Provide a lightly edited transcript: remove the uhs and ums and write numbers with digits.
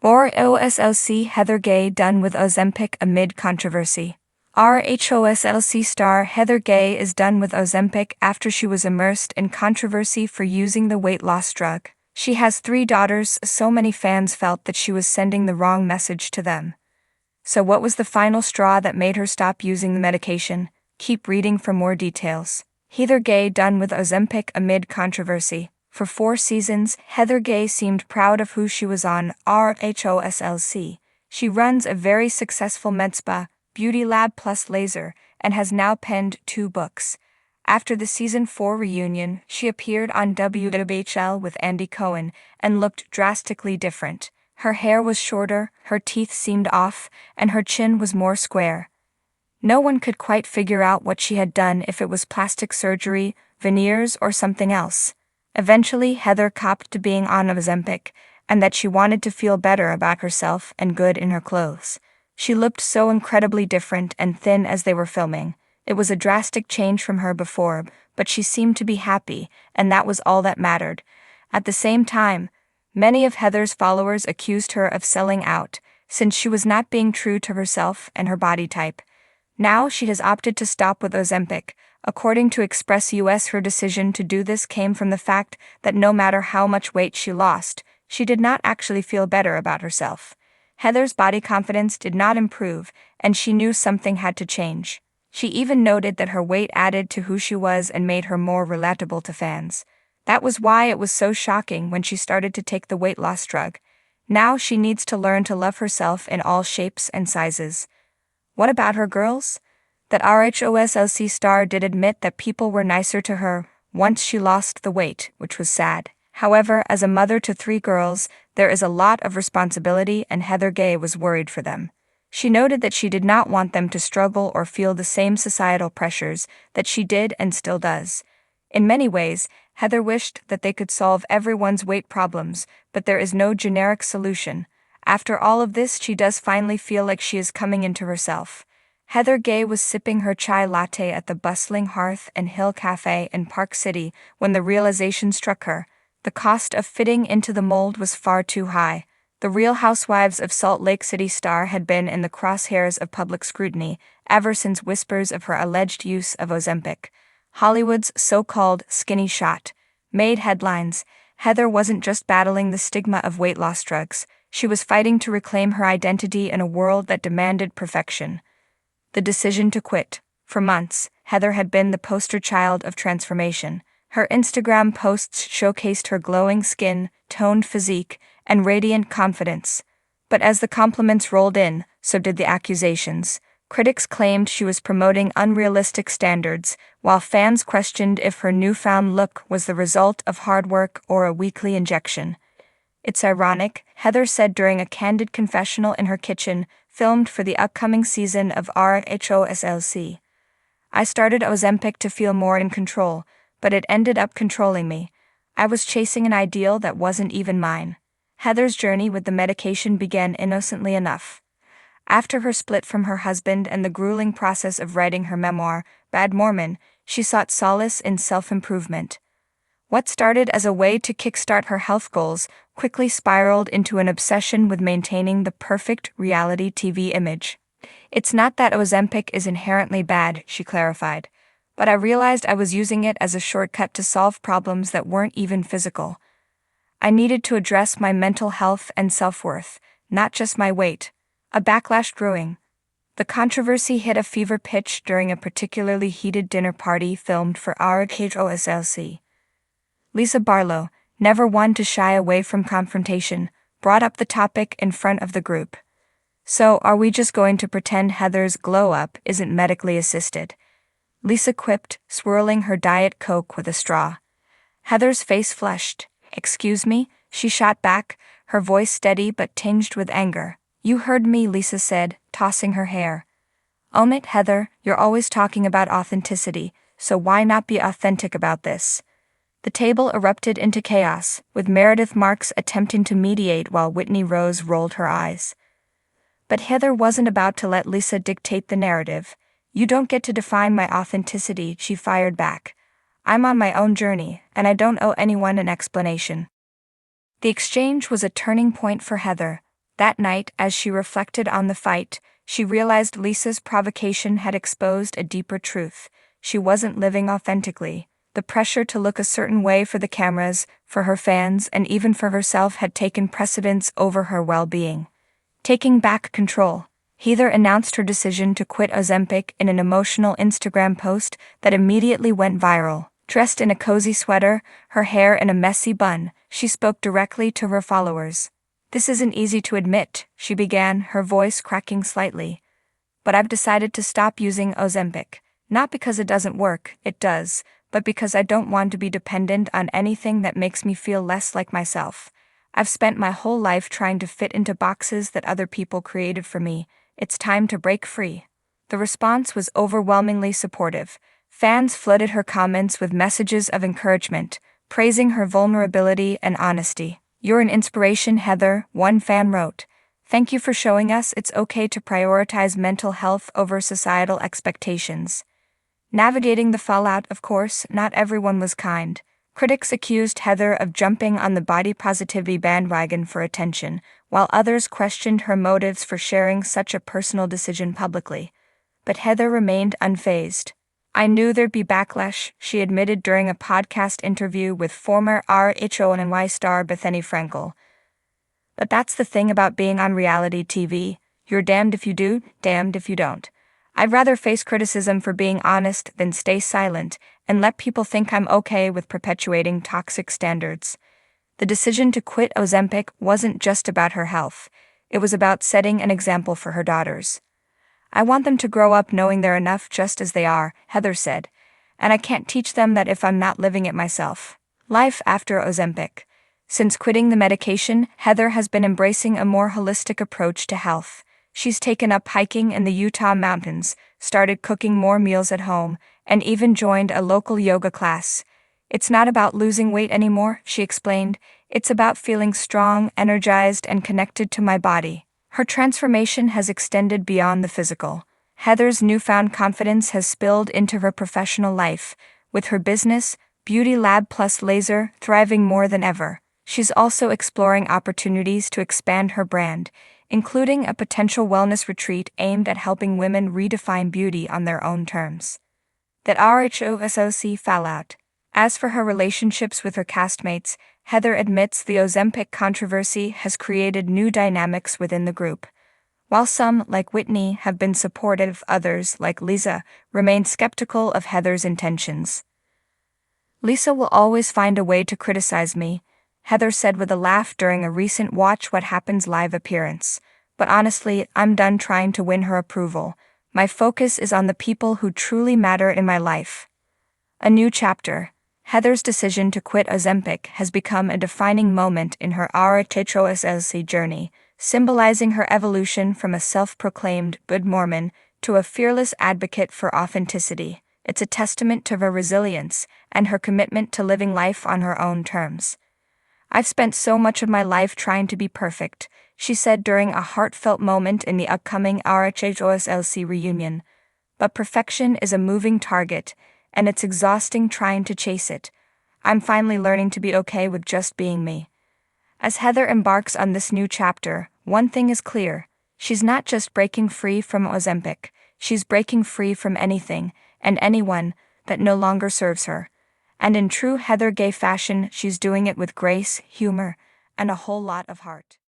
RHOSLC Heather Gay done with Ozempic amid controversy. RHOSLC star Heather Gay is done with Ozempic after she was immersed in controversy for using the weight loss drug. She has 3 daughters, so many fans felt that she was sending the wrong message to them. So what was the final straw that made her stop using the medication? Keep reading for more details. Heather Gay done with Ozempic amid controversy. For 4 seasons, Heather Gay seemed proud of who she was on RHOSLC. She runs a very successful med spa, Beauty Lab Plus Laser, and has now penned 2 books. After the season 4 reunion, she appeared on WHL with Andy Cohen and looked drastically different. Her hair was shorter, her teeth seemed off, and her chin was more square. No one could quite figure out what she had done, if it was plastic surgery, veneers, or something else. Eventually, Heather copped to being on Ozempic, and that she wanted to feel better about herself and good in her clothes. She looked so incredibly different and thin as they were filming. It was a drastic change from her before, but she seemed to be happy, and that was all that mattered. At the same time, many of Heather's followers accused her of selling out, since she was not being true to herself and her body type. Now she has opted to stop with Ozempic. According to Express US, her decision to do this came from the fact that no matter how much weight she lost, she did not actually feel better about herself. Heather's body confidence did not improve, and she knew something had to change. She even noted that her weight added to who she was and made her more relatable to fans. That was why it was so shocking when she started to take the weight loss drug. Now she needs to learn to love herself in all shapes and sizes. What about her girls? That RHOSLC star did admit that people were nicer to her once she lost the weight, which was sad. However, as a mother to 3 girls, there is a lot of responsibility, and Heather Gay was worried for them. She noted that she did not want them to struggle or feel the same societal pressures that she did and still does. In many ways, Heather wished that they could solve everyone's weight problems, but there is no generic solution. After all of this, she does finally feel like she is coming into herself. Heather Gay was sipping her chai latte at the bustling Hearth and Hill Cafe in Park City when the realization struck her. The cost of fitting into the mold was far too high. The Real Housewives of Salt Lake City star had been in the crosshairs of public scrutiny ever since whispers of her alleged use of Ozempic, Hollywood's so-called skinny shot, made headlines. Heather wasn't just battling the stigma of weight loss drugs, she was fighting to reclaim her identity in a world that demanded perfection. The decision to quit. For months, Heather had been the poster child of transformation. Her Instagram posts showcased her glowing skin, toned physique, and radiant confidence. But as the compliments rolled in, so did the accusations. Critics claimed she was promoting unrealistic standards, while fans questioned if her newfound look was the result of hard work or a weekly injection. "It's ironic," Heather said during a candid confessional in her kitchen, filmed for the upcoming season of RHOSLC. "I started Ozempic to feel more in control, but it ended up controlling me. I was chasing an ideal that wasn't even mine." Heather's journey with the medication began innocently enough. After her split from her husband and the grueling process of writing her memoir, Bad Mormon, she sought solace in self-improvement. What started as a way to kickstart her health goals quickly spiraled into an obsession with maintaining the perfect reality TV image. "It's not that Ozempic is inherently bad," she clarified, "but I realized I was using it as a shortcut to solve problems that weren't even physical. I needed to address my mental health and self-worth, not just my weight." A backlash brewing. The controversy hit a fever pitch during a particularly heated dinner party filmed for RHOSLC. Lisa Barlow, never one to shy away from confrontation, brought up the topic in front of the group. "So, are we just going to pretend Heather's glow-up isn't medically assisted?" Lisa quipped, swirling her Diet Coke with a straw. Heather's face flushed. "Excuse me?" she shot back, her voice steady but tinged with anger. "You heard me," Lisa said, tossing her hair. "Own it, Heather, you're always talking about authenticity, so why not be authentic about this?" The table erupted into chaos, with Meredith Marks attempting to mediate while Whitney Rose rolled her eyes. But Heather wasn't about to let Lisa dictate the narrative. "You don't get to define my authenticity," she fired back. "I'm on my own journey, and I don't owe anyone an explanation." The exchange was a turning point for Heather. That night, as she reflected on the fight, she realized Lisa's provocation had exposed a deeper truth. She wasn't living authentically. The pressure to look a certain way for the cameras, for her fans, and even for herself had taken precedence over her well-being. Taking back control, Heather announced her decision to quit Ozempic in an emotional Instagram post that immediately went viral. Dressed in a cozy sweater, her hair in a messy bun, she spoke directly to her followers. "This isn't easy to admit," she began, her voice cracking slightly. "But I've decided to stop using Ozempic. Not because it doesn't work, it does, but because I don't want to be dependent on anything that makes me feel less like myself. I've spent my whole life trying to fit into boxes that other people created for me. It's time to break free." The response was overwhelmingly supportive. Fans flooded her comments with messages of encouragement, praising her vulnerability and honesty. "You're an inspiration, Heather," one fan wrote. "Thank you for showing us it's okay to prioritize mental health over societal expectations." Navigating the fallout, of course, not everyone was kind. Critics accused Heather of jumping on the body positivity bandwagon for attention, while others questioned her motives for sharing such a personal decision publicly. But Heather remained unfazed. "I knew there'd be backlash," she admitted during a podcast interview with former RHONY star Bethany Frankel. "But that's the thing about being on reality TV. You're damned if you do, damned if you don't. I'd rather face criticism for being honest than stay silent and let people think I'm okay with perpetuating toxic standards." The decision to quit Ozempic wasn't just about her health. It was about setting an example for her daughters. "I want them to grow up knowing they're enough just as they are," Heather said. "And I can't teach them that if I'm not living it myself." Life after Ozempic. Since quitting the medication, Heather has been embracing a more holistic approach to health. She's taken up hiking in the Utah mountains, started cooking more meals at home, and even joined a local yoga class. "It's not about losing weight anymore," she explained. "It's about feeling strong, energized, and connected to my body." Her transformation has extended beyond the physical. Heather's newfound confidence has spilled into her professional life, with her business, Beauty Lab Plus Laser, thriving more than ever. She's also exploring opportunities to expand her brand, including a potential wellness retreat aimed at helping women redefine beauty on their own terms. That RHOSOC fallout. As for her relationships with her castmates, Heather admits the Ozempic controversy has created new dynamics within the group. While some, like Whitney, have been supportive, others, like Lisa, remain skeptical of Heather's intentions. "Lisa will always find a way to criticize me," Heather said with a laugh during a recent Watch What Happens live appearance. "But honestly, I'm done trying to win her approval. My focus is on the people who truly matter in my life." A new chapter. Heather's decision to quit Ozempic has become a defining moment in her RHOSLC journey, symbolizing her evolution from a self-proclaimed good Mormon to a fearless advocate for authenticity. It's a testament to her resilience and her commitment to living life on her own terms. "I've spent so much of my life trying to be perfect," she said during a heartfelt moment in the upcoming RHOSLC reunion. "But perfection is a moving target, and it's exhausting trying to chase it. I'm finally learning to be okay with just being me." As Heather embarks on this new chapter, one thing is clear. She's not just breaking free from Ozempic, she's breaking free from anything and anyone that no longer serves her. And in true Heather Gay fashion, she's doing it with grace, humor, and a whole lot of heart.